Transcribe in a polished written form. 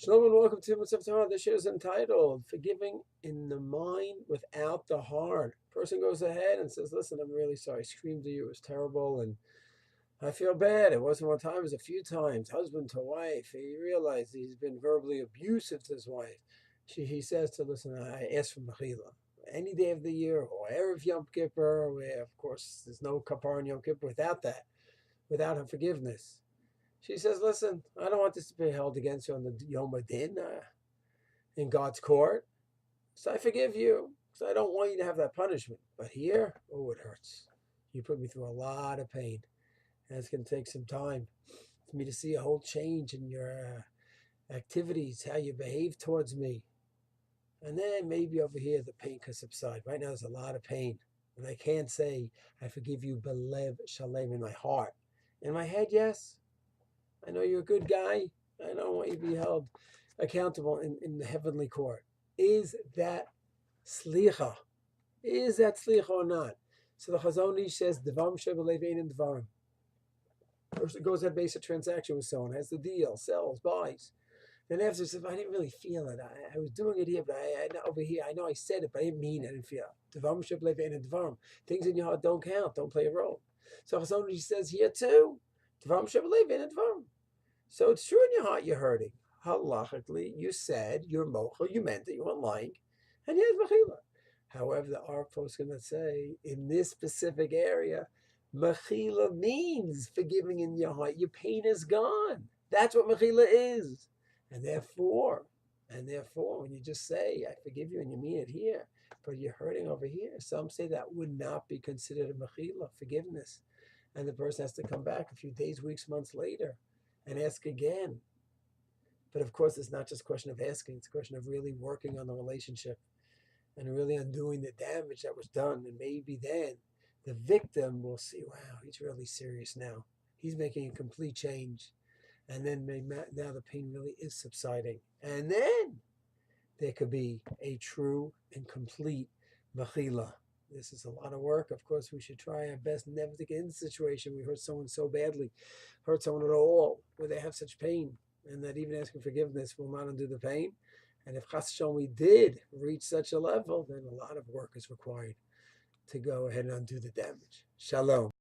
Shalom and welcome to Mitzvah Torah. This year is entitled Forgiving in the Mind Without the Heart. Person goes ahead and says, listen, I'm really sorry. I screamed at you. It was terrible. And I feel bad. It wasn't one time. It was a few times. Husband to wife. He realized he's been verbally abusive to his wife. He says to, listen, I asked for Mechila. Any day of the year, or Erev Yom Kippur, where, of course, there's no Kapar in Yom Kippur without that, without her forgiveness. She says, listen, I don't want this to be held against you on the Yom Adin in God's court. So I forgive you because I don't want you to have that punishment. But here, oh, it hurts. You put me through a lot of pain. And it's going to take some time for me to see a whole change in your activities, how you behave towards me. And then maybe over here, the pain can subside. Right now, there's a lot of pain. And I can't say, I forgive you, belev shalem, in my heart. In my head, yes. I know you're a good guy. I don't want you to be held accountable in the heavenly court. Is that slicha? Is that slicha or not? So the Chazon Ish says, Devam shebelev ein dvarim. Person goes ahead, makes a transaction with someone, has the deal, sells, buys. Then after says, I didn't really feel it. I was doing it here, but I over here. I know I said it, but I didn't mean it. I didn't feel it. Devam shebelev ein dvarim. Things in your heart don't count, don't play a role. So Chazon Ish says here too, Devam shebelev ein dvarim. So it's true in your heart you're hurting. Halachically, you said you're mochel, you meant it, you weren't lying, and here's mechila. However, the Ark folks going to say in this specific area, mechila means forgiving in your heart. Your pain is gone. That's what mechila is, and therefore, when you just say I forgive you and you mean it here, but you're hurting over here, some say that would not be considered a mechila, forgiveness, and the person has to come back a few days, weeks, months later and ask again. But of course, it's not just a question of asking, it's a question of really working on the relationship and really undoing the damage that was done. And maybe then the victim will see, wow, he's really serious now. He's making a complete change. And then now the pain really is subsiding. And then there could be a true and complete mechila. This is a lot of work. Of course, we should try our best never to get in the situation we hurt someone so badly, hurt someone at all, where they have such pain, and that even asking forgiveness will not undo the pain. And if chas v'shalom we did reach such a level, then a lot of work is required to go ahead and undo the damage. Shalom.